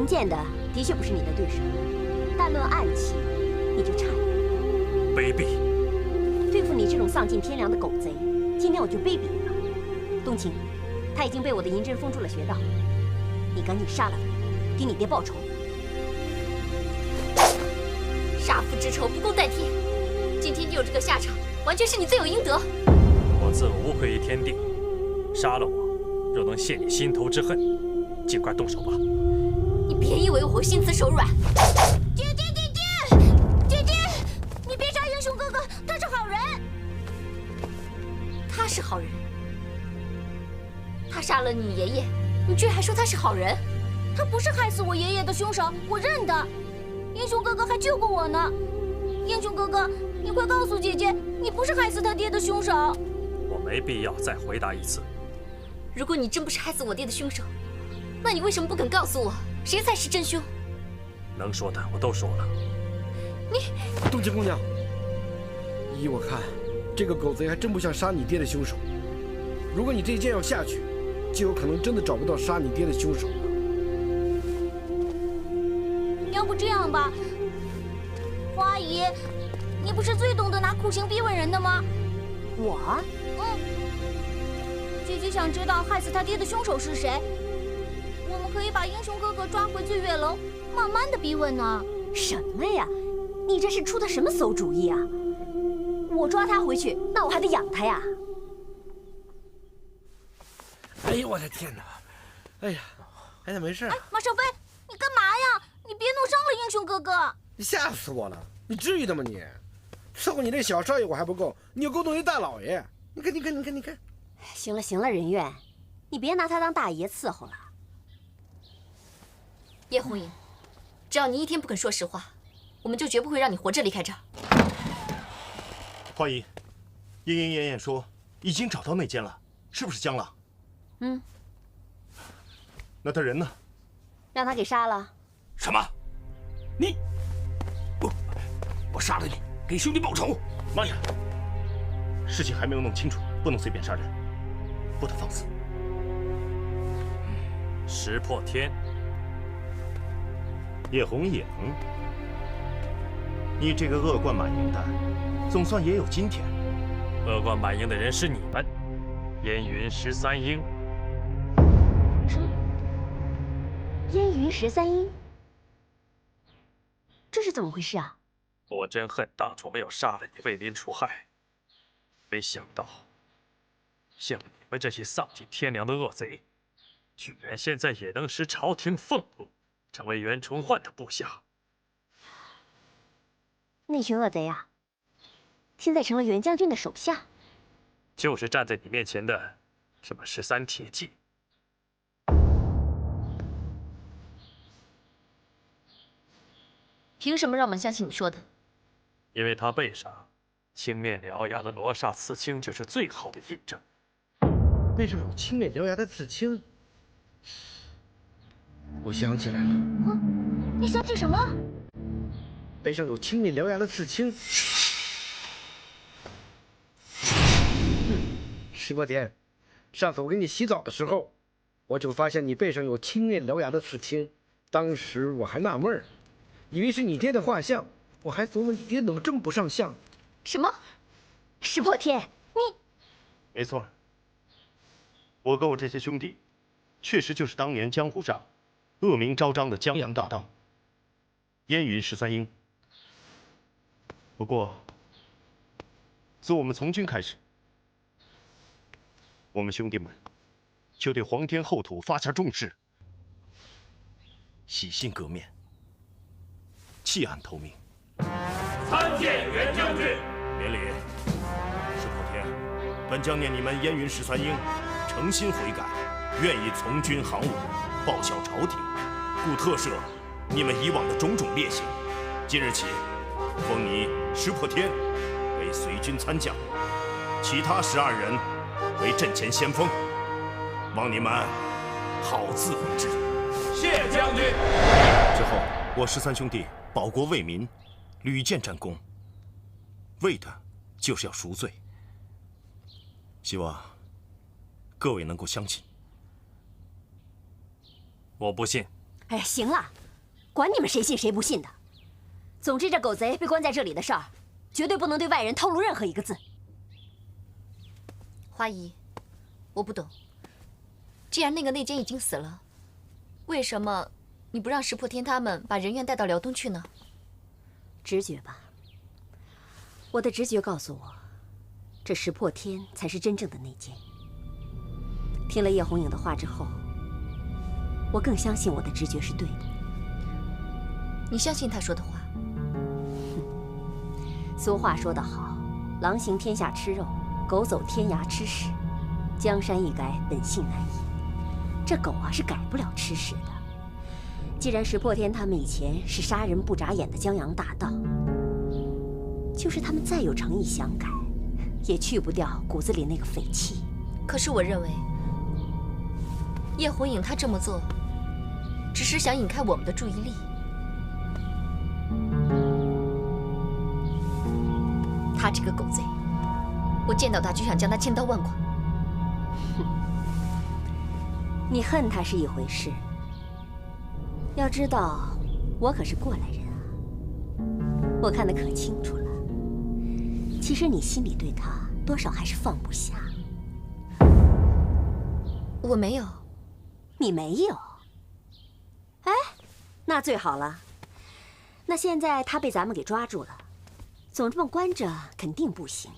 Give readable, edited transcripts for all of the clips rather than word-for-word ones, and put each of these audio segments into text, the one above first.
明见的确不是你的对手，但论暗器，你就差一点。卑鄙！对付你这种丧尽天良的狗贼，今天我就卑鄙你了。冬青，他已经被我的银针封住了穴道，你赶紧杀了他，给你爹报仇。杀父之仇不共戴天，今天你有这个下场，完全是你罪有应得。我自无愧于天地，杀了我，若能泄你心头之恨，尽快动手吧。你别以为我会心慈手软。姐姐，你别杀英雄哥哥，他是好人。他是好人，他杀了你爷爷，你居然还说他是好人？他不是害死我爷爷的凶手，我认得。英雄哥哥还救过我呢。英雄哥哥，你快告诉姐姐，你不是害死他爹的凶手。我没必要再回答一次。如果你真不是害死我爹的凶手，那你为什么不肯告诉我谁才是真凶？能说的我都说了。冬青姑娘，依我看，这个狗贼还真不像杀你爹的凶手。如果你这一剑要下去，就有可能真的找不到杀你爹的凶手了。要不这样吧，花姨，你不是最懂得拿酷刑逼问人的吗？我？姐姐想知道害死他爹的凶手是谁，我们可以把英雄哥哥抓回醉月楼，慢慢的逼问呢。什么呀？你这是出的什么馊主意啊？我抓他回去，那我还得养他呀。哎呦我的天哪！哎呀，哎，没事。马少飞，你干嘛呀？你别弄伤了英雄哥哥！你吓死我了！你至于的吗你？伺候你那小少爷我还不够，你又勾动一大老爷！你看！行了，任苑，你别拿他当大爷伺候了。叶红莹，只要你一天不肯说实话，我们就绝不会让你活着离开这儿。花姨，莺燕说已经找到那间了，是不是江郎？那他人呢？让他给杀了。什么？你不，我杀了你，给兄弟报仇！慢着，事情还没有弄清楚，不能随便杀人，不得放肆。石破天，叶红影，你这个恶贯满盈的，总算也有今天。恶贯满盈的人是你们，燕云13英。什么？燕云13英？这是怎么回事啊？我真恨当初没有杀了你，为民除害。没想到，像你们这些丧尽天良的恶贼，居然现在也能使朝廷愤怒，成为袁崇焕的部下。那群恶贼啊，现在成了袁将军的手下。就是站在你面前的什么13铁骑。凭什么让我们相信你说的？因为他背上青面獠牙的罗刹刺青就是最好的印证。背上有青面獠牙的刺青，我想起来了。你想起什么？背上有青面獠牙的刺青。石破天，上次我给你洗澡的时候，我就发现你背上有青面獠牙的刺青，当时我还纳闷儿。以为是你爹的画像，我还琢磨你爹怎么这么不上相。什么？石破天，你……没错，我跟我这些兄弟，确实就是当年江湖上恶名昭彰的江洋大盗燕云13英。不过，自我们从军开始，我们兄弟们就对皇天厚土发下重誓，洗心革面，弃暗投明。参见袁将军。免礼。石破天，本将念你们燕云13英诚心悔改，愿意从军行伍，报效朝廷，故特赦你们以往的种种劣行。今日起，封你石破天为随军参将，其他12人为阵前先锋，望你们好自为之。谢将军。之后，我13兄弟保国为民，屡建战功，为的就是要赎罪。希望各位能够相信。我不信。哎，行了，管你们谁信谁不信的。总之，这狗贼被关在这里的事儿，绝对不能对外人透露任何一个字。花姨，我不懂，既然那个内奸已经死了，为什么你不让石破天他们把人员带到辽东去呢？直觉吧。我的直觉告诉我，这石破天才是真正的内奸。听了叶红影的话之后，我更相信我的直觉是对的。你相信他说的话？俗话说得好，狼行天下吃肉，狗走天涯吃屎。江山易改，本性难移。这狗啊是改不了吃屎的。既然石破天他们以前是杀人不眨眼的江洋大盗，就是他们再有诚意想改，也去不掉骨子里那个匪气。可是我认为，叶红影他这么做，只是想引开我们的注意力。他这个狗贼，我见到他就想将他千刀万剐。你恨他是一回事，要知道，我可是过来人啊，我看得可清楚了。其实你心里对他多少还是放不下。我没有。你没有？哎，那最好了。那现在他被咱们给抓住了，总这么关着肯定不行。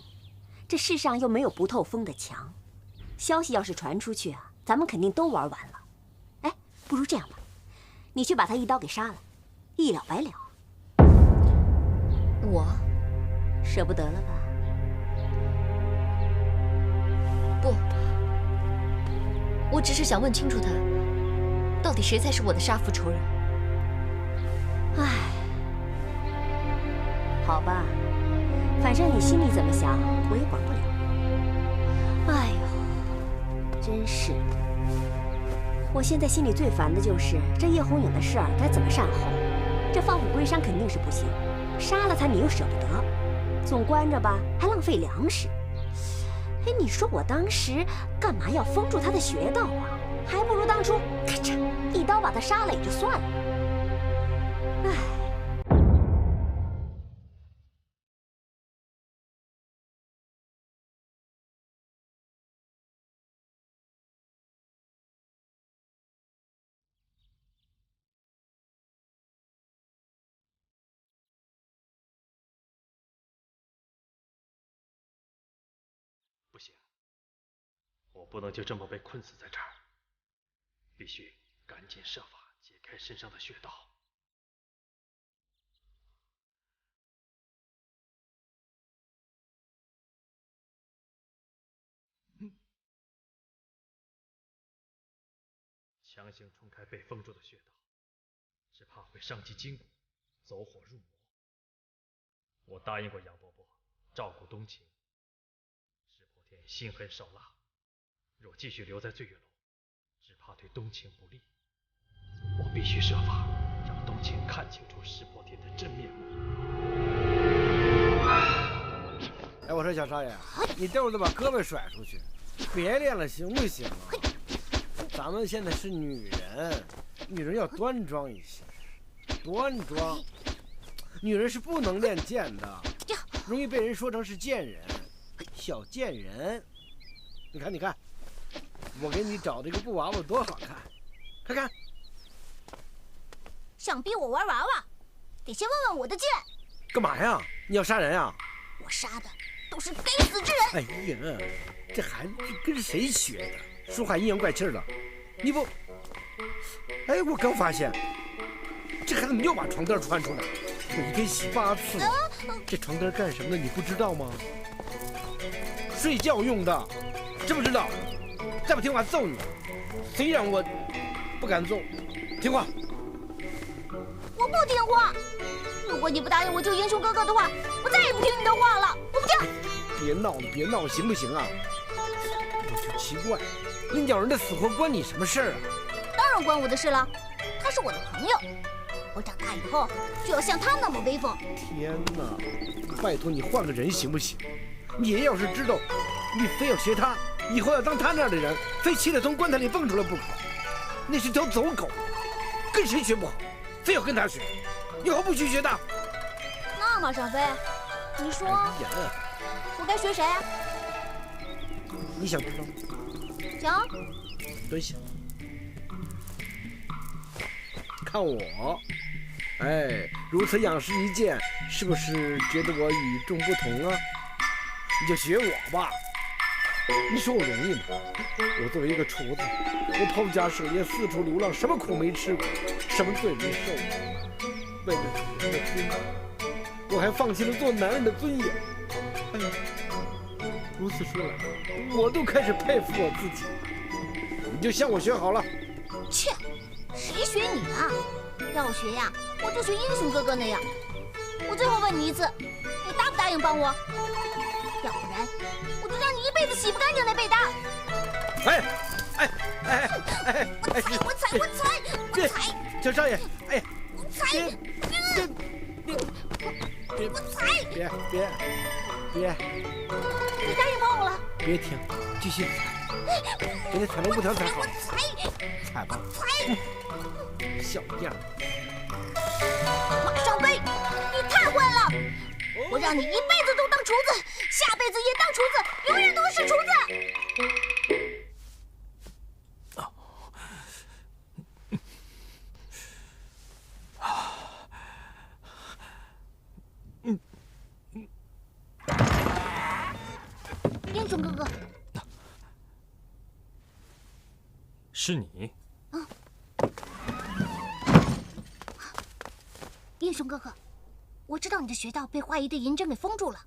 这世上又没有不透风的墙，消息要是传出去啊，咱们肯定都玩完了。哎，不如这样吧，你去把他一刀给杀了，一了百了。我舍不得了吧？不，我只是想问清楚他，到底谁才是我的杀父仇人？唉，好吧，反正你心里怎么想，我也管不了。哎呦，真是的！我现在心里最烦的就是这叶红影的事儿该怎么善后。这放虎归山肯定是不行，杀了他你又舍不得，总关着吧还浪费粮食。哎，你说我当时干嘛要封住他的穴道啊？还不如当初咔嚓一刀把他杀了也就算了。唉。不行，我不能就这么被困死在这儿，必须赶紧设法解开身上的穴道。强行冲开被封住的穴道，只怕会伤及筋骨，走火入魔。我答应过杨伯伯照顾冬青，石破天心狠手辣，若继续留在醉月楼，只怕对冬青不利。我必须设法让冬青看清楚石破天的真面目。哎，我说小少爷，你待会儿再把胳膊甩出去，别练了，行不行啊？咱们现在是女人，女人要端庄一些，端庄。女人是不能练剑的，容易被人说成是贱人，小贱人。你看，你看，我给你找这个布娃娃多好看，看看。想逼我玩娃娃，得先问问我的剑。干嘛呀？你要杀人啊？我杀的都是该死之人。哎呀，这孩子跟谁学的？说话阴阳怪气的。你不……哎，我刚发现，这孩子怎么又把床单穿出来？我一天洗8次。这床单干什么的？你不知道吗？睡觉用的，知不知道？再不听话揍你！谁让我不敢揍？听话。我不听话。如果你不答应我救英雄哥哥的话，我再也不听你的话了。我不听。别闹了，别闹了，行不行啊？我就奇怪，那鸟人的死活关你什么事儿啊？当然关我的事了，他是我的朋友。我长大以后就要像他那么威风。天哪！拜托你换个人行不行？你爷要是知道你非要学他，以后要当他那样的人，非气得从棺材里蹦出来不可。那是条走狗。跟谁学不好，非要跟他学，以后不许学的。那马上飞，你说哎呀，我该学谁？你想知道吗？想。蹲下，看我。哎，如此仰视一见，是不是觉得我与众不同啊？你就学我吧。你说我容易吗？我作为一个厨子，我抛家舍业四处流浪，什么苦没吃过，什么罪没受过。为了女人的尊严，我还放弃了做男人的尊严。哎呀，如此说来，我都开始佩服我自己。你就向我学好了。切，谁学你啊？要学呀，我就学英雄哥哥那样。我最后问你一次，你答不答应帮我？要不然，我就让你一辈子洗不干净那被单。我踩！小少爷，哎，我踩！别！你答应帮我了？别停，继续踩，给你踩成5条才好。踩吧，小样！马上飞，你太坏了！我让你一辈子都当厨子，下辈子也当厨子，永远都是厨子。英雄哥哥，是你？英雄哥哥，我知道你的穴道被花姨的银针给封住了，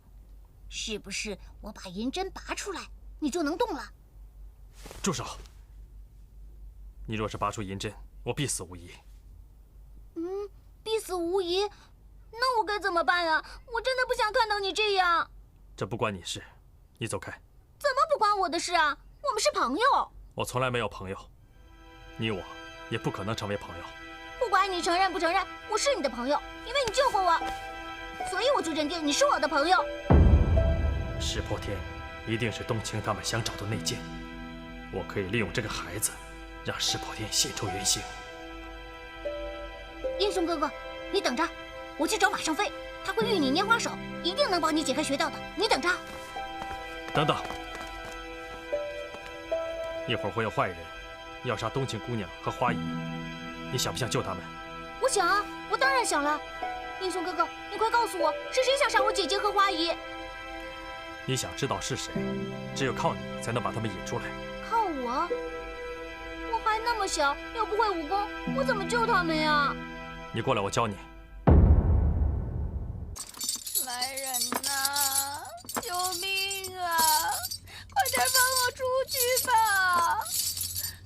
是不是我把银针拔出来，你就能动了？住手！你若是拔出银针，我必死无疑。必死无疑？那我该怎么办啊？我真的不想看到你这样。这不关你事，你走开。怎么不关我的事啊？我们是朋友。我从来没有朋友，你我也不可能成为朋友。不管你承认不承认，我是你的朋友，因为你救过我，所以我就认定你是我的朋友。石破天一定是冬青他们想找的内奸，我可以利用这个孩子，让石破天现出原形。英雄哥哥，你等着，我去找马上飞，他会御你拈花手，一定能帮你解开穴道的。你等着。等等，一会儿会有坏人要杀冬青姑娘和花姨，你想不想救他们？我想啊，我当然想了。英雄哥哥，你快告诉我，是谁想杀我姐姐和花姨？你想知道是谁，只有靠你才能把他们引出来。靠我？我还那么小，又不会武功，我怎么救他们呀？你过来，我教你。来人呐！救命啊！快点放我出去吧！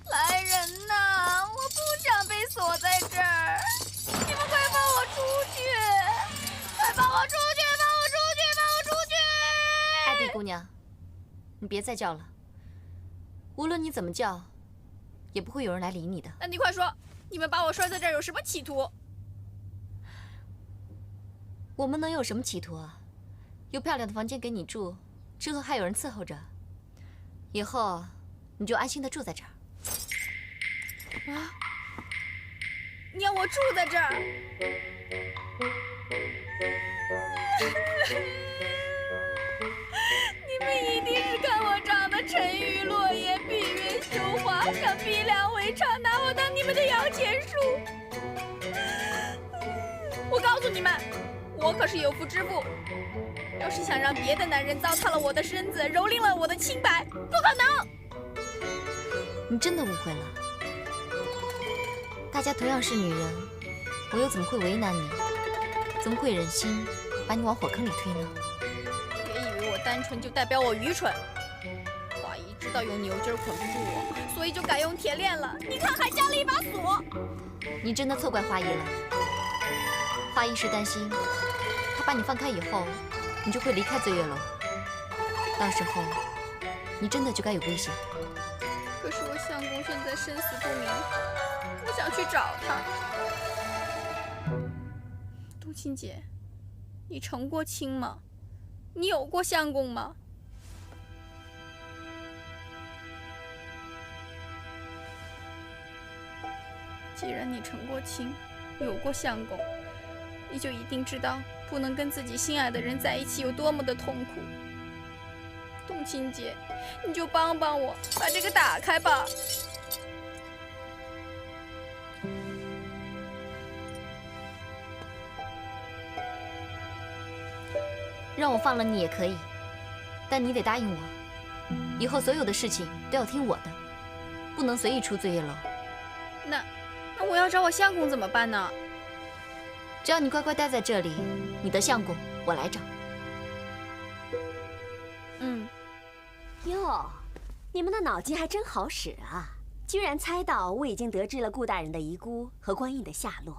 来人呐！我不想被锁在这儿，你们快放我出去！快放我出去！放我出去！放我出去！艾蒂姑娘，你别再叫了，无论你怎么叫，也不会有人来理你的。那你快说，你们把我拴在这儿有什么企图？我们能有什么企图啊？有漂亮的房间给你住，吃喝还有人伺候着，以后你就安心的住在这儿。啊！你要我住在这儿？你们一定是看我长得沉鱼落雁、闭月羞花，想逼良为娼，拿我当你们的摇钱树。我告诉你们，我可是有妇之夫，要是想让别的男人糟蹋了我的身子，蹂躏了我的清白，不可能！你真的误会了，大家同样是女人，我又怎么会为难你？怎么会忍心把你往火坑里推呢？别以为我单纯就代表我愚蠢。花姨知道用牛筋捆不住我，所以就改用铁链了。你看，还加了一把锁。你真的错怪花姨了。花姨是担心，她把你放开以后，你就会离开醉月楼，到时候你真的就该有危险。可是我相公现在生死不明，我想去找他。冬青姐，你成过亲吗？你有过相公吗？既然你成过亲，有过相公，你就一定知道不能跟自己心爱的人在一起有多么的痛苦。冬青姐，你就帮帮我，把这个打开吧。让我放了你也可以，但你得答应我，以后所有的事情都要听我的，不能随意出醉月楼。那我要找我相公怎么办呢？只要你乖乖待在这里，你的相公我来找。嗯。哟，你们的脑筋还真好使啊！居然猜到我已经得知了顾大人的遗孤和官印的下落，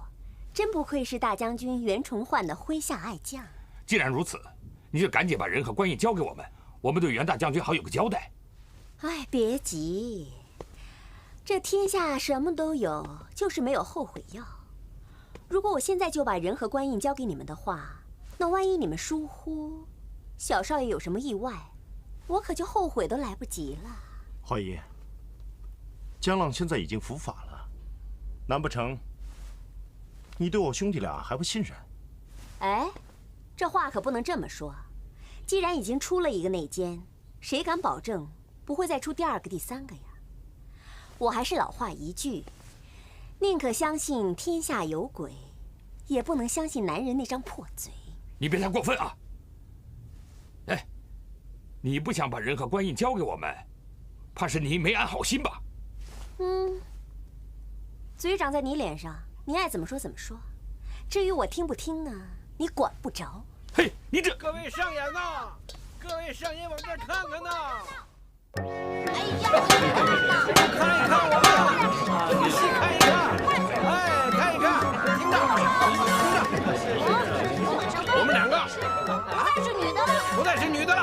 真不愧是大将军袁崇焕的麾下爱将。既然如此，你就赶紧把人和官印交给我们，我们对袁大将军好有个交代。哎，别急，这天下什么都有，就是没有后悔药。如果我现在就把人和官印交给你们的话，那万一你们疏忽，小少爷有什么意外，我可就后悔都来不及了。华姨，江浪现在已经伏法了，难不成你对我兄弟俩还不信任？哎，这话可不能这么说。既然已经出了一个内奸，谁敢保证不会再出第二个、第三个呀？我还是老话一句，宁可相信天下有鬼，也不能相信男人那张破嘴。你别太过分啊！哎，你不想把人和官印交给我们，怕是你没安好心吧？嘴长在你脸上，你爱怎么说怎么说。至于我听不听呢，你管不着。嘿，你这……各位上演呐！各位上演往这儿看看呐！哎呀，看一看我们，仔细看一看，哎，看一看，听着，听着，我们两个不再是女的了，不再是女的了，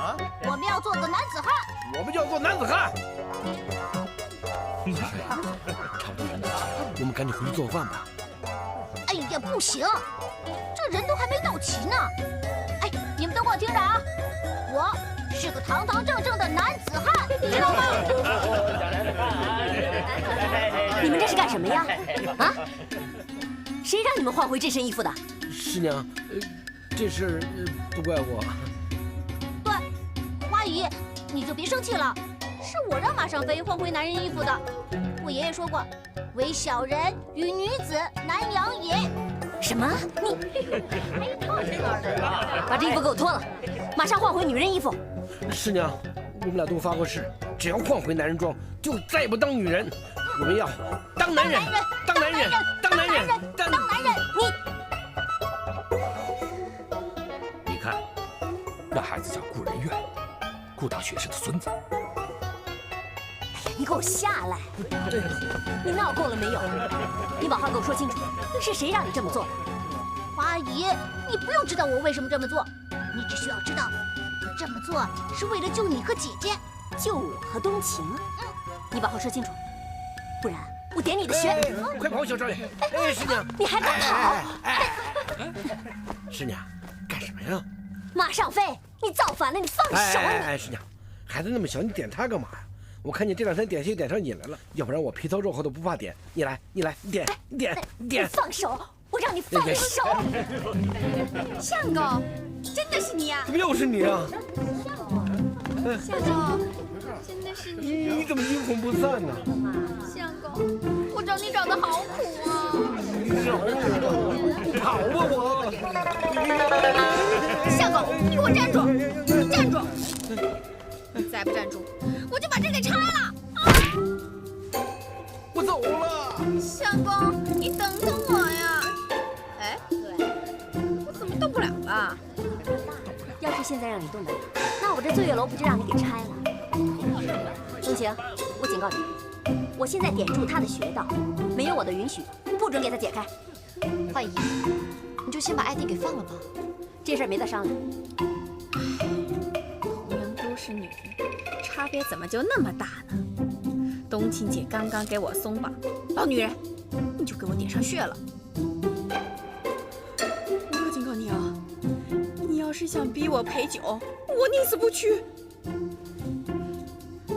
啊，我们要做个男子汉。我们就要做男子汉。差不多人到齐，我们赶紧回去做饭吧。哎呀，不行，这人都还没到齐呢。哎，你们都给我听着啊，我是个堂堂正正的男子汉，知道吗？你们这是干什么呀？啊？谁让你们换回这身衣服的？师娘，这事不怪我。对，花姨，你就别生气了，是我让马尚飞换回男人衣服的。我爷爷说过，唯小人与女子难养也。什么？你把这衣服给我脱了，马上换回女人衣服。师娘，我们俩都发过誓，只要换回男人装，就再不当女人。我们要当男人，当男人，当男人，当男人。你看，那孩子叫顾仁愿，顾大学士的孙子。你给我下来！你闹够了没有？你把话给我说清楚，是谁让你这么做的？花姨，你不用知道我为什么这么做，你只需要知道，我这么做是为了救你和姐姐，救我和冬晴。你把话说清楚，不然我点你的穴！快跑，小少爷！哎，师娘，你还敢跑？师娘，干什么呀？马尚飞，你造反了！你放手！哎，师娘，孩子那么小，你点他干嘛呀？我看你这两天点戏点上瘾来了，要不然我皮糙肉厚的不怕点。你来，你点，你放手！我让你放手！相公，真的是你呀？怎么又是你啊？相公，真的是你！你怎么阴魂不散呢？相公，我找你找的好苦啊！跑吧我！相公，你给我站住！站住！再不站住，我就把这给拆了！我走了。相公，你等等我呀！哎，我怎么动不了了？要是现在让你动得了，那我这醉月楼不就让你给拆了？冬晴，我警告你，我现在点住他的穴道，没有我的允许，不准给他解开。花姨，你就先把艾弟给放了吧，这事儿没得商量。同样都是女人，差别怎么就那么大呢？冬青姐刚刚给我松绑，老女人，你就给我点上穴了。我可警告你啊，你要是想逼我陪酒，我宁死不屈。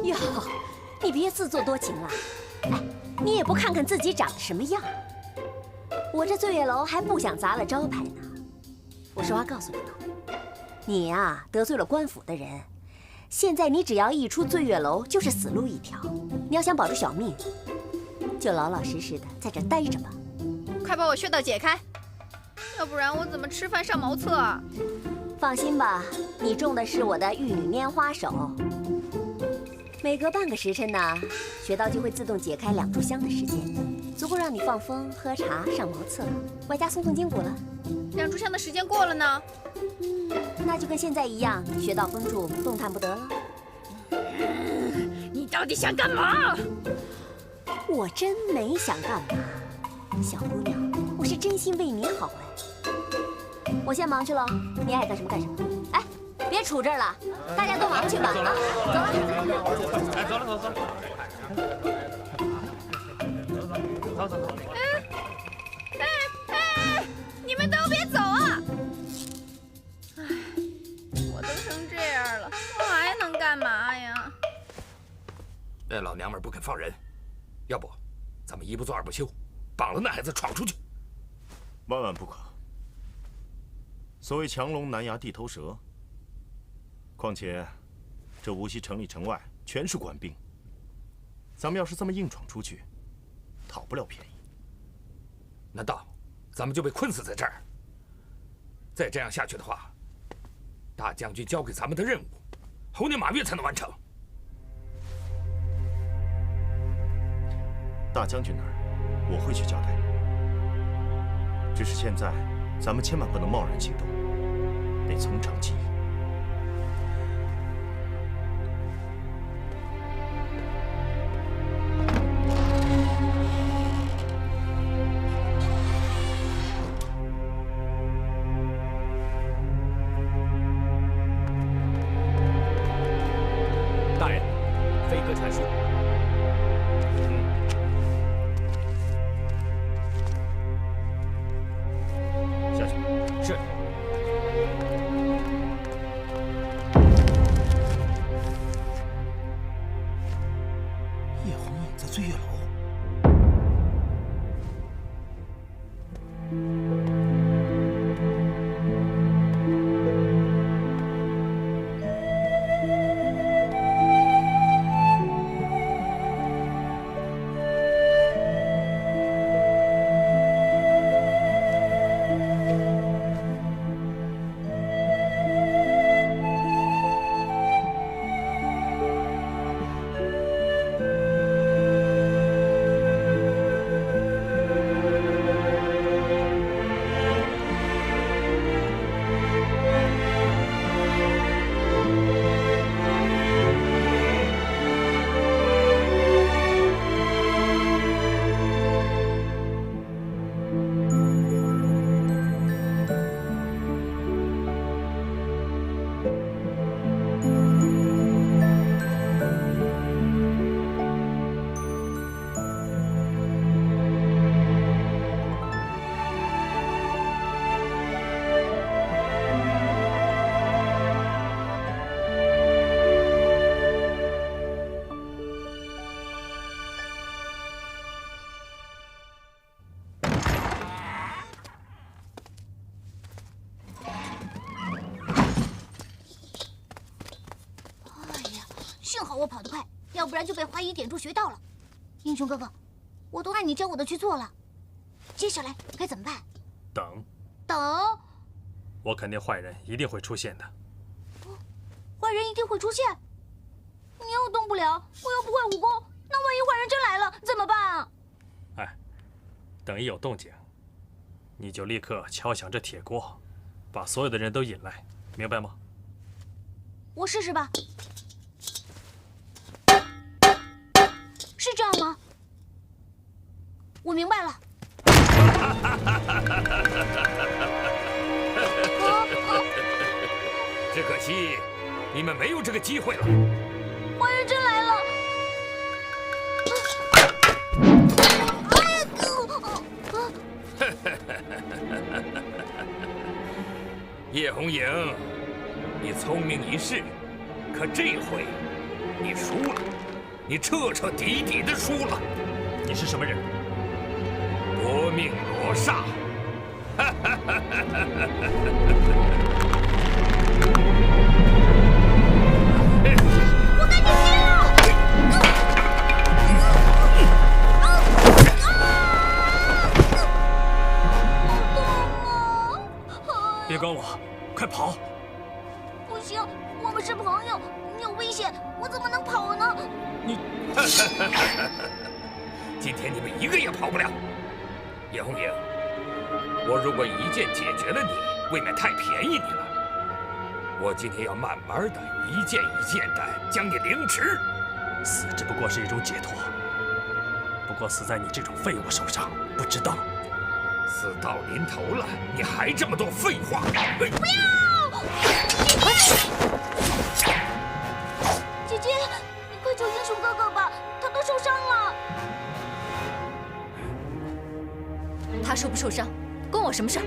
哟，你别自作多情了。哎，你也不看看自己长得什么样。我这醉月楼还不想砸了招牌呢。我实话告诉你吧，你呀得罪了官府的人，现在你只要一出醉月楼就是死路一条。你要想保住小命，就老老实实的在这待着吧。快把我穴道解开，要不然我怎么吃饭上茅厕啊？放心吧，你中的是我的玉女拈花手。每隔半个时辰呢，穴道就会自动解开2炷香的时间，足够让你放风、喝茶、上茅厕，外加松筋骨了。2炷香的时间过了呢？那就跟现在一样，穴道封住，动弹不得了。你到底想干嘛？我真没想干嘛，小姑娘，我是真心为你好哎。我先忙去了，你爱干什么干什么。哎，别杵这儿了，大家都忙去吧啊！走了。哎，走了。走。哎，你们都别走啊！哎，我都成这样了，我还能干嘛呀？那老娘们不肯放人，要不咱们一不做二不休，绑了那孩子闯出去。万万不可！所谓强龙难牙地头蛇。况且，这无锡城里城外全是官兵，咱们要是这么硬闯出去，讨不了便宜。难道咱们就被困死在这儿？再这样下去的话，大将军交给咱们的任务，猴年马月才能完成。大将军那儿，我会去交代。只是现在，咱们千万不能贸然行动，得从长计议。大人，飞鸽传书。下去。是。叶红影在醉月楼。幸好我跑得快，要不然就被花姨点住穴道了。英雄哥哥，我都按你教我的去做了，接下来该怎么办？等。等？我肯定坏人一定会出现的。坏人一定会出现？你又动不了，我又不会武功，那万一坏人真来了怎么办啊？哎，等一有动静，你就立刻敲响这铁锅，把所有的人都引来，明白吗？我试试吧。是这样吗？我明白了。只可惜你们没有这个机会了。坏人真来了！叶红影，你聪明一世，可这回你输了，你彻彻底底的输了。你是什么人？夺命罗刹。我赶紧别管我，快跑！不行，我们是朋友，你有危险，我怎么能跑呢？你，今天你们一个也跑不了。叶红影，我如果一剑解决了你，未免太便宜你了。我今天要慢慢的、一件一件的将你凌迟。死只不过是一种解脱，不过死在你这种废物手上，不值当。死到临头了，你还这么多废话！不要！姐姐，你快救英雄哥哥吧，他都受伤了。他受不受伤，关我什么事儿？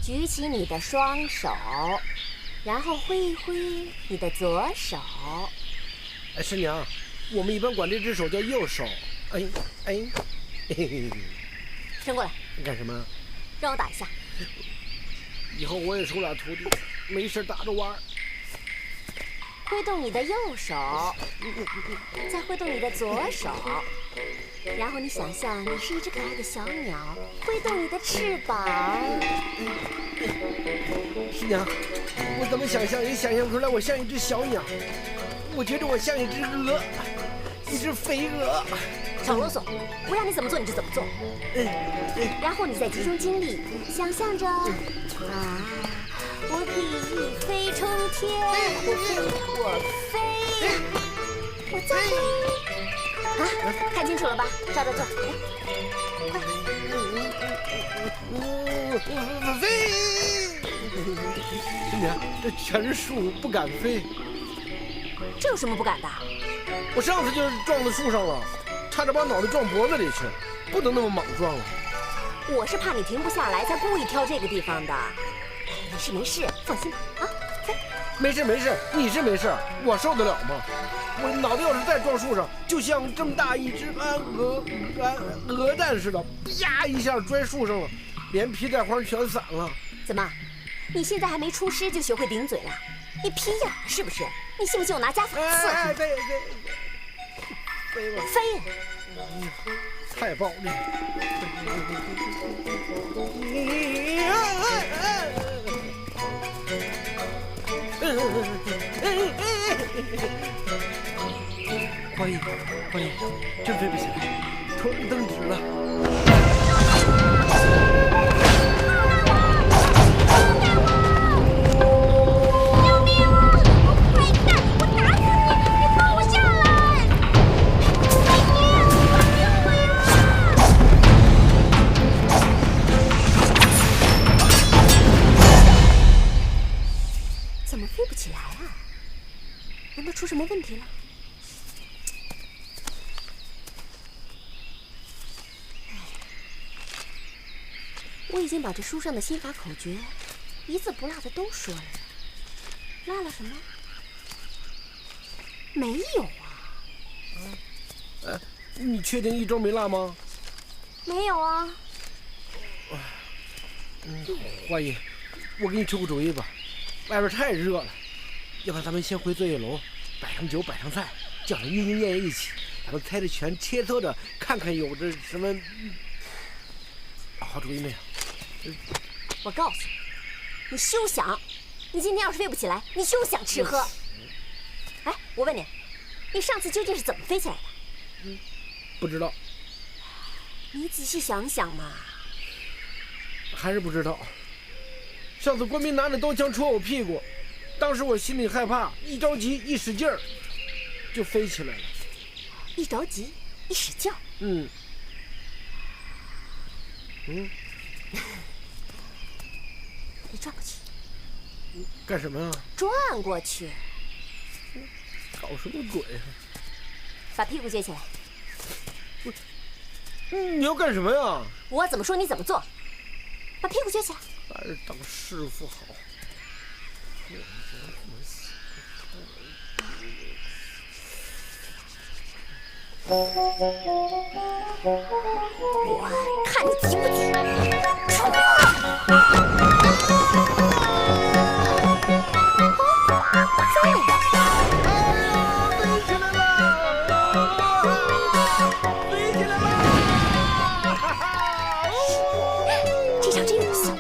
举起你的双手，然后挥一挥你的左手。哎，师娘，我们一般管这只手叫右手。哎，嘿嘿，伸过来，你干什么？让我打一下。以后我也收俩徒弟，没事打着玩。挥动你的右手，再挥动你的左手，然后你想象你是一只可爱的小鸟，挥动你的翅膀。师娘，我怎么想象也想象不出来我像一只小鸟，我觉得我像一只鹅，一只肥鹅。少啰嗦，我让你怎么做你就怎么做。然后你再集中精力，想象着我可以飞冲天，我飞，我在飞。看清楚了吧？照着做，快！飞！师娘，这全是树，不敢飞。这有什么不敢的？我上次就是撞到树上了，差点把脑袋撞脖子里去，不能那么莽撞了。我是怕你停不下来，才故意挑这个地方的。没事没事，放心吧啊！飞。没事没事，你是没事，我受得了吗？我脑袋要是再撞树上，就像这么大一只鹅蛋似的，啪一下摔树上了，连皮带花全散了。怎么，你现在还没出师就学会顶嘴了？你皮痒是不是？你信不信我拿家法刺你？飞吧，飞！太暴力！欢迎，真飞不起来，突然蹬直了。怎么飞不起来啊？难道出什么问题了？我已经把这书上的心法口诀一字不落的都说了，落了什么？没有啊。你确定一招没落吗？没有啊。花姨，我给你出个主意吧，外边太热了，要不然咱们先回作业楼，摆上酒，摆上菜，叫上莺莺燕燕一起，咱们猜着拳，切磋着，看看有着什么好主意没有？我告诉你，你休想！你今天要是飞不起来，你休想吃喝。哎，我问你，你上次究竟是怎么飞起来的？不知道。你仔细想想嘛。还是不知道。上次官兵拿着刀枪戳我屁股，当时我心里害怕，一着急一使劲儿，就飞起来了。一着急一使劲儿。你转过去，干什么呀？转过去，搞什么鬼啊？把屁股撅起来。你要干什么呀？我怎么说你怎么做，把屁股撅起来。还是当师傅好。我看你急不急？这招真有效。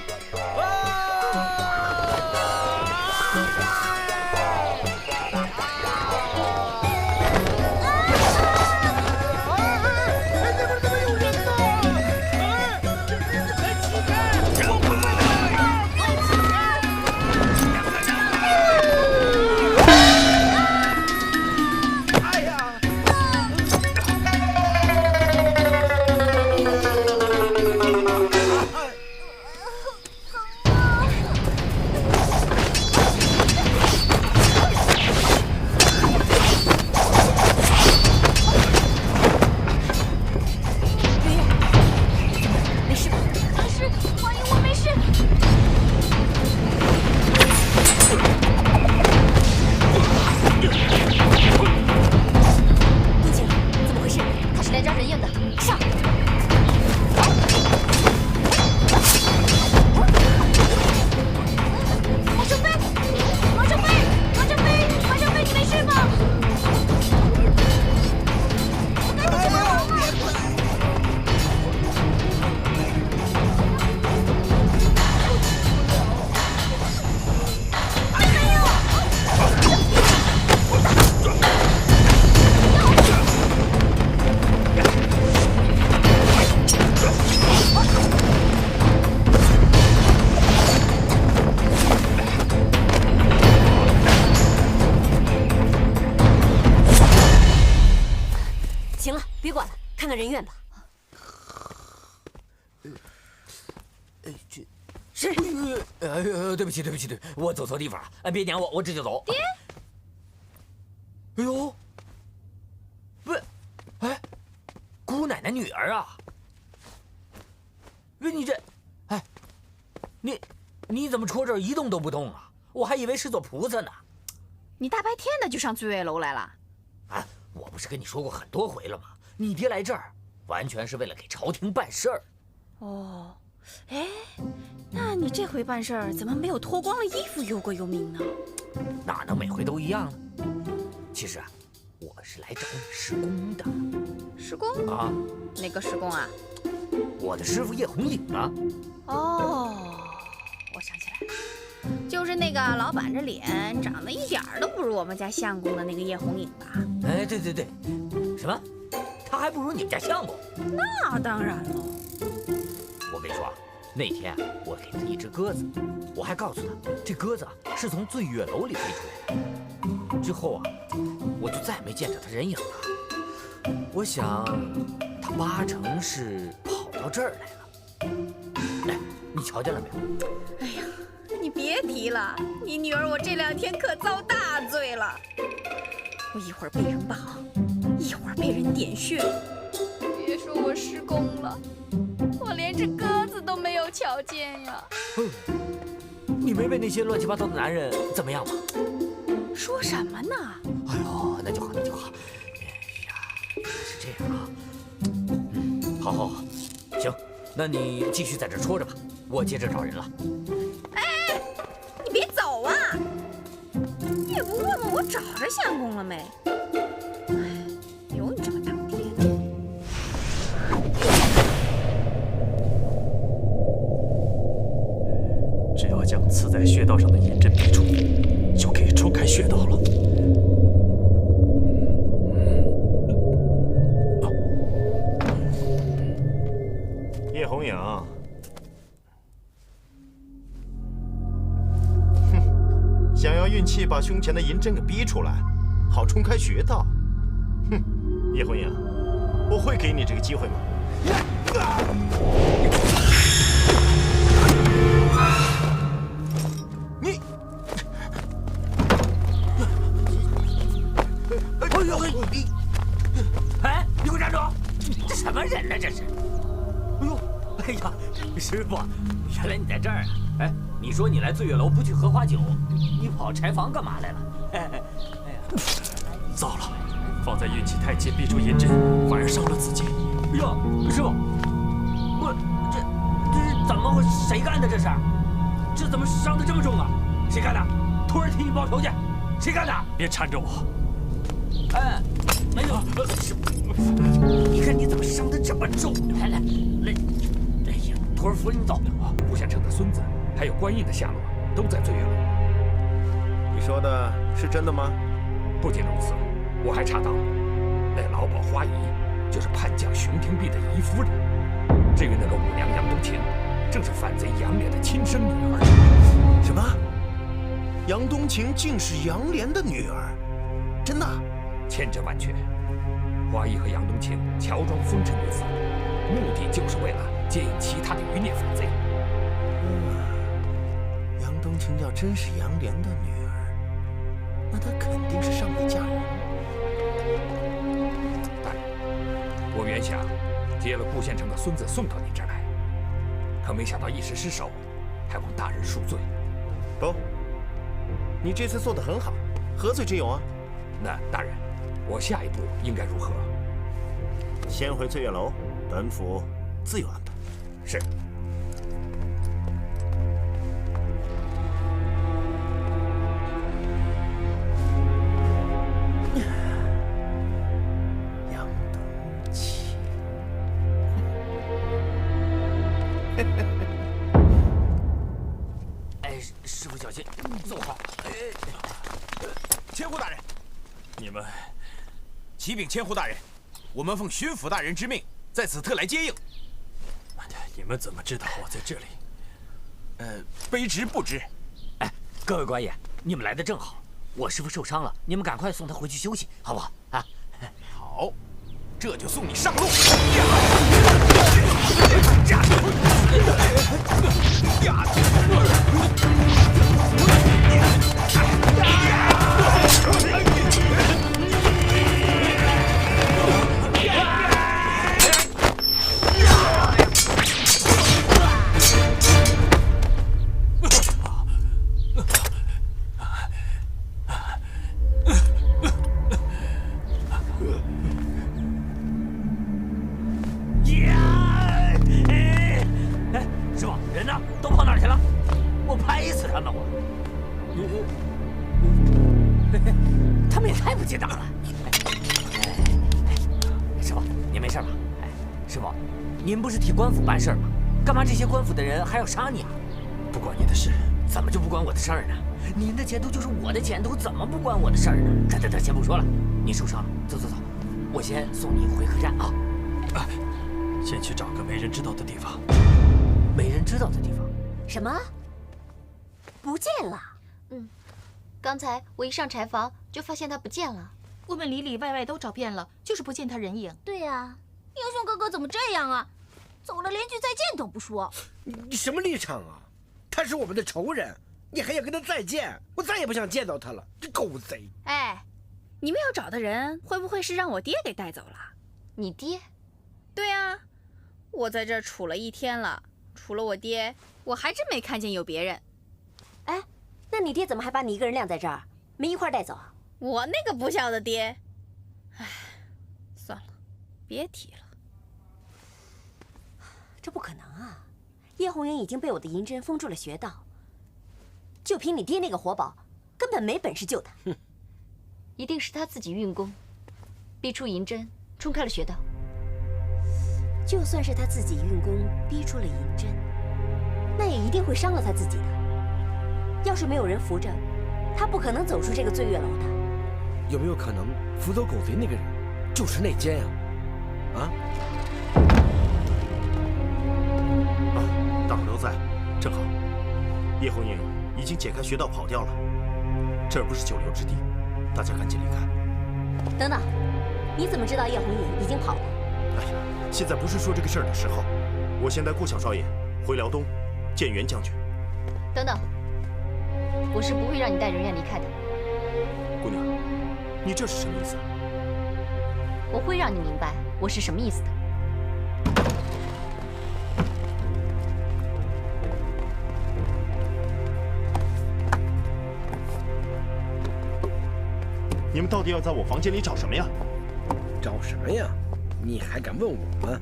行了，别管了，看看人院吧。是，对不起，我走错地方了，别撵我，我这就走。爹，哎呦，不，哎，姑奶奶女儿啊！你这，哎，你怎么戳这儿一动都不动啊？我还以为是座菩萨呢。你大白天的就上醉月楼来了？啊，我不是跟你说过很多回了吗？你爹来这儿，完全是为了给朝廷办事儿。哦，哎，那你这回办事儿怎么没有脱光了衣服忧国忧民呢？哪能每回都一样呢？其实啊，我是来找你施工的。施工啊？哪个施工啊？我的师傅叶红影啊。哦，我想起来了，就是那个老板着脸长得一点儿都不如我们家相公的那个叶红影吧？哎，对，什么？他还不如你们家相公？那当然了。我跟你说啊，那天我给他一只鸽子，我还告诉他，这鸽子是从醉月楼里飞出来的。之后啊，我就再没见着他人影了。我想，他八成是跑到这儿来了。哎，你瞧见了没有？哎呀，你别提了，你女儿我这2天可遭大罪了。我一会儿被人绑，一会儿被人点穴。别说我施工了，我连只鸽子都没有瞧见呀。你没被那些乱七八糟的男人怎么样吗？说什么呢？哎呦，那就好。哎呀，原来是这样啊。好，行，那你继续在这戳着吧，我接着找人了。哎，你别走啊！你也不问问我找着相公了没？哎，有你这么当爹的。只要将刺在穴道上的银针逼出，就可以冲开穴道了。叶红影，想要运气把胸前的银针给逼出来，好冲开穴道。哼，叶红影，我会给你这个机会吗？儿啊？哎，你说你来醉月楼不去喝花酒，你跑柴房干嘛来了？哎呀，糟了，方才运气太近，逼出银针，反而伤了自己。哟，师傅，这是怎么回事？谁干的这是？这怎么伤得这么重啊？谁干的？托人替你报仇去！谁干的？别缠着我！哎，没有，师傅，你看你怎么伤得这么重？来，哎呀，托儿扶你走。顾县城的孙子还有官印的下落都在醉月楼。你说的是真的吗？不仅如此，我还查到，那老鸨花姨就是叛将熊廷弼的姨夫人。至于那个舞娘杨冬晴，正是反贼杨涟的亲生女儿。什么？杨冬晴竟是杨涟的女儿？真的？千真万确。花姨和杨冬晴乔装风尘于此，目的就是为了接应其他的余孽反贼。杨冬晴要真是杨涟的女儿，那她肯定是尚未嫁人。大人，我原想接了顾县城的孙子送到您这儿来，可没想到一时失手，还望大人恕罪。不，你这次做得很好，何罪之有啊？那大人，我下一步应该如何？先回醉月楼，本府自有安排。是。杨冬晴，哎，师傅小心，坐好。千户大人，你们启禀千户大人，我们奉巡抚大人之命，在此特来接应。你们怎么知道我在这里？卑职不知。哎，各位官爷，你们来的正好，我师傅受伤了，你们赶快送他回去休息，好不好？啊，好，这就送你上路。师傅，人呢？都跑哪儿去了？我拍死他们！他们也太不经打了。师傅，您没事吧？哎，师傅，您不是替官府办事吗？干嘛这些官府的人还要杀你啊？不关你的事。怎么就不关我的事儿呢？您的前途就是我的前途，怎么不关我的事儿呢？得，先不说了，您受伤了，走，我先送你回客栈啊。先去找个没人知道的地方。没人知道的地方？什么？不见了？刚才我一上柴房就发现他不见了。我们里里外外都找遍了，就是不见他人影。对呀，英雄哥哥怎么这样啊？走了连句再见都不说。你什么立场啊？他是我们的仇人，你还要跟他再见？我再也不想见到他了，这狗贼！哎，你们要找的人会不会是让我爹给带走了？你爹？对啊，我在这儿杵了1天了，除了我爹，我还真没看见有别人。哎，那你爹怎么还把你一个人晾在这儿，没一块带走啊？我那个不孝的爹，哎，算了，别提了。这不可能啊！叶红颜已经被我的银针封住了穴道，就凭你爹那个活宝，根本没本事救他。哼，一定是他自己运功，逼出银针，冲开了穴道。就算是他自己运功逼出了银针，那也一定会伤了他自己的。要是没有人扶着，他不可能走出这个醉月楼的。有没有可能扶走狗贼那个人就是内奸呀？大伙都在，正好。叶红影已经解开穴道跑掉了，这儿不是久留之地，大家赶紧离开。等等，你怎么知道叶红影已经跑了？哎呀，现在不是说这个事儿的时候。我先带顾小少爷回辽东见袁将军。等等，我是不会让你带人员离开的。姑娘，你这是什么意思？我会让你明白我是什么意思的。你们到底要在我房间里找什么呀？找什么呀？你还敢问我们？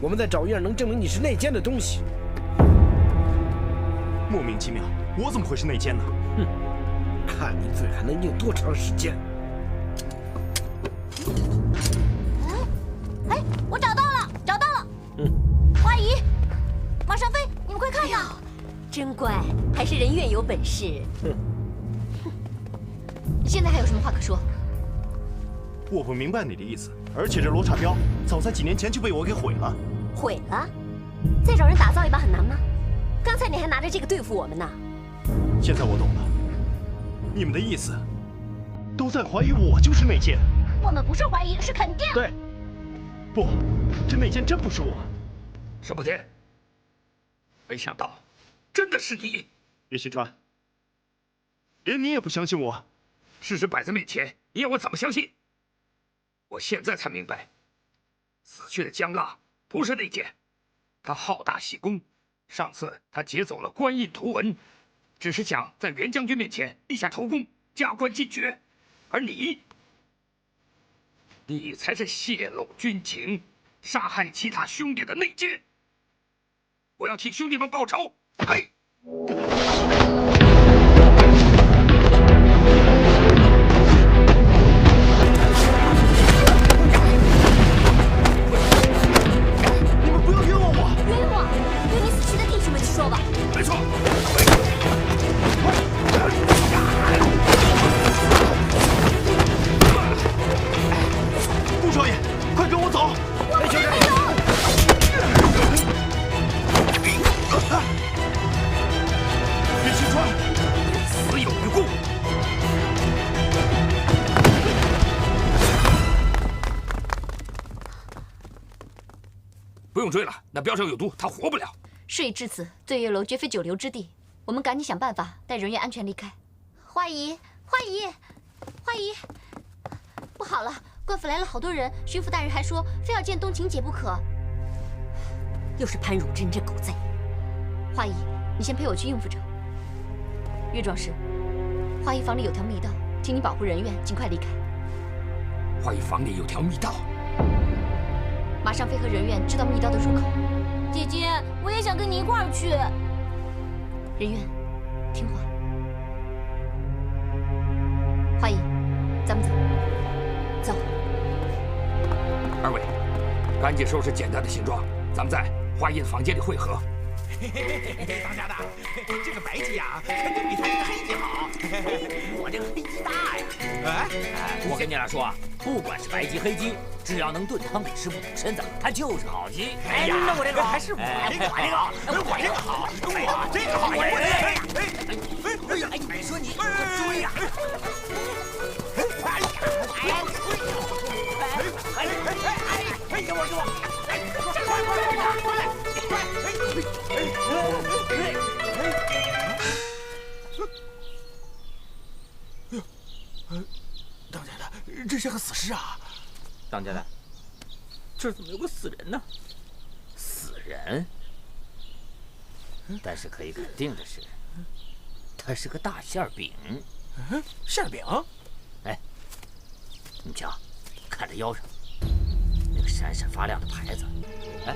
我们在找一样能证明你是内奸的东西。莫名其妙，我怎么会是内奸呢？哼，看你嘴还能硬多长时间。哎，我找到了，找到了。花姨，马上飞，你们快看看。真乖，还是人越有本事。现在还有什么话可说？我不明白你的意思，而且这罗刹镖早在几年前就被我给毁了。毁了？再找人打造一把很难吗？刚才你还拿着这个对付我们呢。现在我懂了，你们的意思都在怀疑我就是内奸。我们不是怀疑，是肯定。对，不，这内奸真不是我。石破天，没想到真的是你。叶新川，连你也不相信我？事实摆在面前，你要我怎么相信？我现在才明白，死去的江浪不是内奸，他好大喜功。上次他劫走了官印图文，只是想在袁将军面前立下头功，加官进爵。而你才是泄露军情、杀害其他兄弟的内奸。我要替兄弟们报仇！嘿！你们不要冤枉我！冤枉，对你死去的弟兄们去说吧。没错。顾少爷，快跟我走！我们还没走。叶新川，死有余辜。不用追了，那镖上有毒，他活不了。事已至此，醉月楼绝非久留之地，我们赶紧想办法带人员安全离开。花姨，花姨，花姨，不好了！官府来了好多人，巡抚大人还说非要见冬晴姐不可。又是潘汝贞这狗贼！花姨，你先陪我去应付着。岳壮士，花姨房里有条密道，请你保护人员，尽快离开。花姨房里有条密道。马上飞和人员知道密道的入口。姐姐，我也想跟你一块儿去。人员，听话。花姨，咱们走。走。二位，赶紧收拾简单的行装，咱们在花姨的房间里会合。当家的，这个白鸡呀，肯定比他这个黑鸡好。我这个黑鸡大呀！我跟你俩说啊，不管是白鸡黑鸡，只要能炖汤给师傅补身子，它就是好鸡。哎呀，那我这个还是我这个好，我这个好，我这个好。哎，你说你追呀！哎呀，给我！当家的，这是个死尸啊！当家的，这怎么有个死人呢？死人？但是可以肯定的是，它是个大馅饼。馅饼？哎，你瞧，看这腰上那个闪闪发亮的牌子，哎，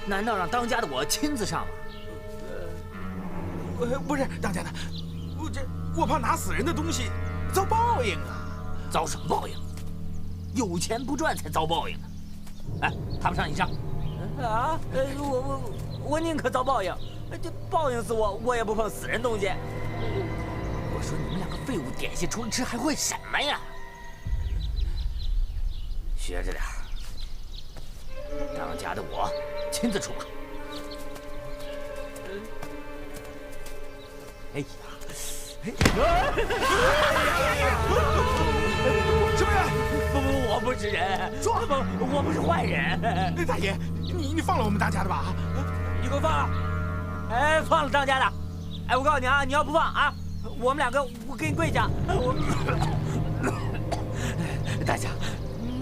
难道让当家的我亲自上吗？不是，当家的，我怕拿死人的东西遭报应啊！遭什么报应？有钱不赚才遭报应呢！哎，谈不上你上。啊，我宁可遭报应，这报应死我也不碰死人东西。我说你们两个废物点心，除了吃还会什么呀？学着点儿。当家的我亲自出马。哎呀！什么人？不，我不是人。说，我不是坏人。大爷，你放了我们当家的吧？你给我放了！哎，放了当家的！哎，我告诉你啊，你要不放啊，我们两个我给你跪下！大家，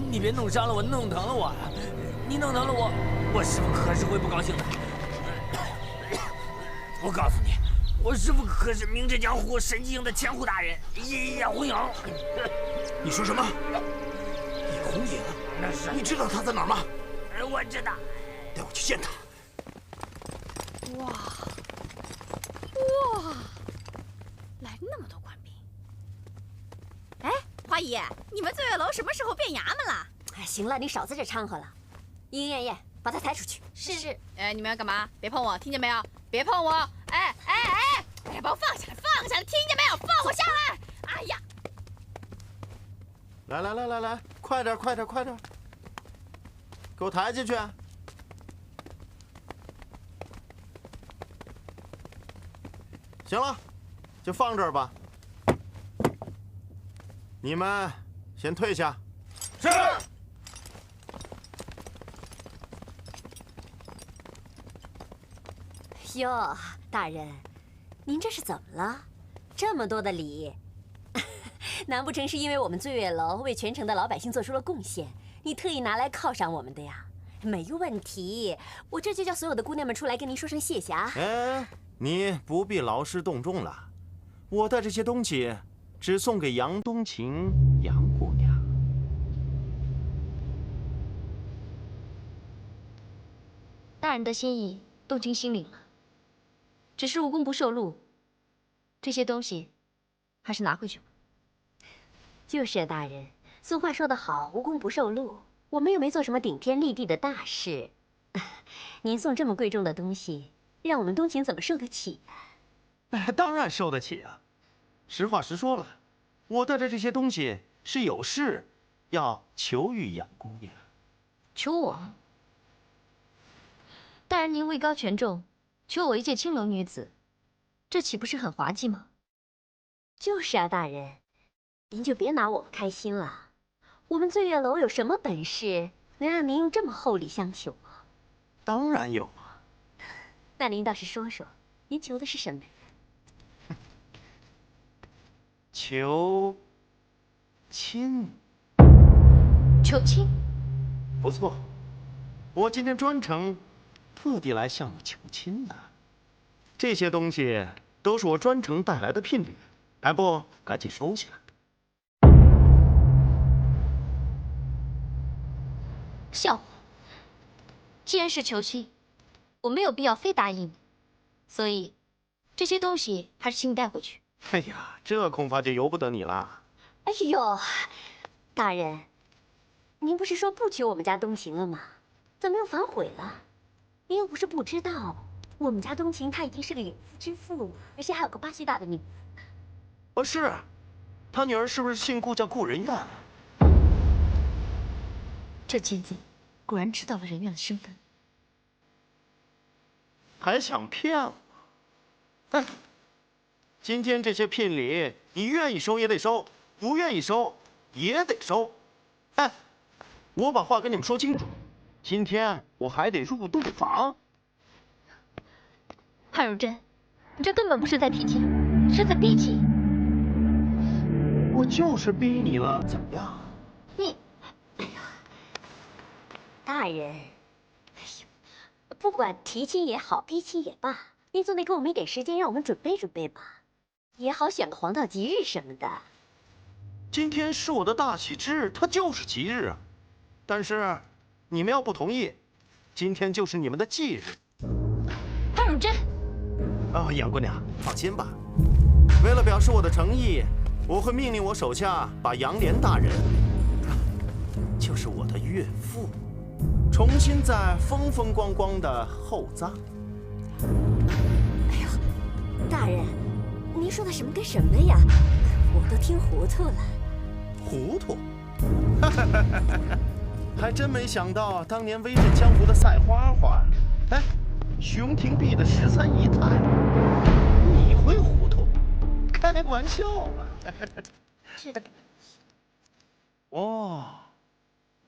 你别弄伤了我，弄疼了我。你弄疼了我师傅可是会不高兴的。我告诉你，我师傅可是明浙江湖神机营的前湖大人叶红影。你说什么？叶红影？那是。你知道他在哪儿吗？我知道。带我去见他。哇，来那么多官兵。哎，花姨，你们醉月楼什么时候变衙门了？哎，行了，你少在这掺和了。莺燕燕，把他抬出去。是。哎，你们要干嘛？别碰我，听见没有？别碰我！哎，把我放下来，放下来，听见没有？放我下来！哎呀！来，快点，给我抬进去。行了，就放这儿吧。你们先退下。是。哟，大人，您这是怎么了？这么多的礼，难不成是因为我们醉月楼为全城的老百姓做出了贡献，你特意拿来犒赏我们的呀？没问题，我这就叫所有的姑娘们出来跟您说声谢谢啊！哎，你不必劳师动众了，我带这些东西只送给杨冬晴杨姑娘。大人的心意，冬晴心领了。只是无功不受禄，这些东西还是拿回去吧。就是啊，大人，俗话说得好，无功不受禄。我们又没做什么顶天立地的大事，您送这么贵重的东西，让我们冬晴怎么受得起啊？哎，当然受得起啊！实话实说了，我带着这些东西是有事要求于杨姑娘。求我？大人您位高权重，求我一介青楼女子，这岂不是很滑稽吗？就是啊，大人，您就别拿我们开心了。我们醉月楼有什么本事，能让您用这么厚礼相求啊？当然有啊。那您倒是说说，您求的是什么？求亲。求亲？不错，我今天专程特地来向你求亲的。这些东西都是我专程带来的聘礼，还不赶紧收起来？笑话！既然是求亲，我没有必要非答应你，所以这些东西还是请你带回去。哎呀，这恐怕就由不得你了。哎呦，大人，您不是说不求我们家冬晴了吗？怎么又反悔了？您又不是不知道，我们家冬晴她已经是个有夫之妇，而且还有个巴西大的女。是，她女儿是不是姓顾，叫顾人怨？这奸贼果然知道了人怨的身份，还想骗我？哼！今天这些聘礼，你愿意收也得收，不愿意收也得收。哎，我把话跟你们说清楚，今天我还得入洞房。汉如真，你这根本不是在提亲，是在逼亲。我就是逼你了，怎么样？你。大人，哎呦，不管提亲也好，逼亲也罢，您总得给我们一点时间，让我们准备准备吧，也好选个黄道吉日什么的。今天是我的大喜之日，它就是吉日啊。但是你们要不同意，今天就是你们的忌日。汉如真。杨姑娘，放心吧，为了表示我的诚意，我会命令我手下把杨莲大人，就是我的岳父，重新再风风光光的厚葬。哎呦，大人，您说的什么跟什么呀？我都听糊涂了。糊涂？还真没想到当年威震江湖的赛花花，哎，熊廷弼的13姨太，你会糊涂？开个玩笑吧。哦，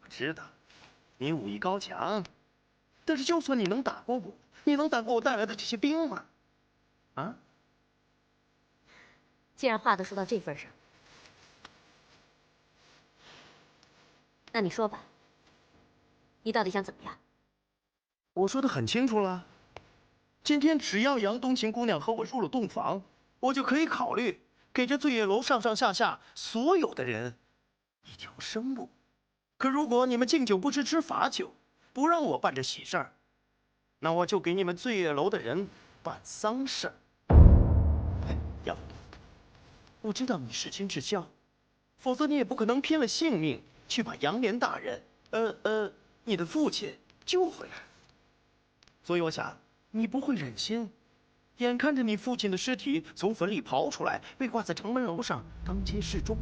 我知道你武艺高强，但是就算你能打过我，你能打过我带来的这些兵吗？啊？既然话都说到这份上，那你说吧，你到底想怎么样？我说的很清楚了，今天只要杨冬晴姑娘和我入了洞房，我就可以考虑给这醉月楼上上下下所有的人一条生路。可如果你们敬酒不吃吃罚酒，不让我办这喜事儿，那我就给你们醉月楼的人办丧事儿。杨，我知道你是亲至孝，否则你也不可能拼了性命去把杨莲大人，你的父亲救回来。所以我想，你不会忍心，眼看着你父亲的尸体从坟里刨出来，被挂在城门楼上当街示众。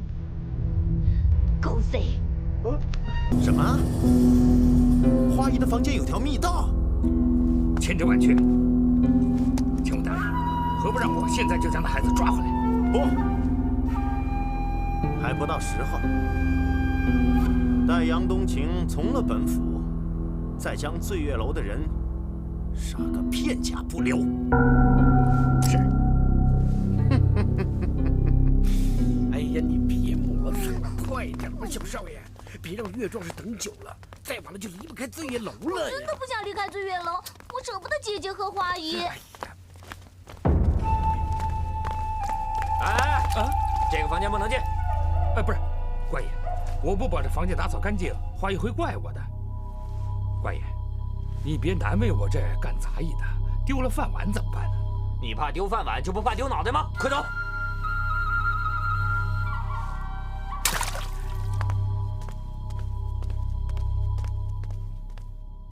狗贼！什么？花姨的房间有条密道？千真万确。请问大人，何不让我现在就将那孩子抓回来？不，还不到时候。待杨冬晴从了本府，再将醉月楼的人杀个片甲不留。是。哎呀，你别磨蹭了，快点吧，小少爷，别让岳壮士等久了，再晚了就离不开醉月楼了呀。我真的不想离开醉月楼，我舍不得姐姐和花姨。这个房间不能进。不是，官爷，我不把这房间打扫干净，花姨会怪我的。官爷，你别难为我这干杂役的，丢了饭碗怎么办呢？你怕丢饭碗就不怕丢脑袋吗？快走！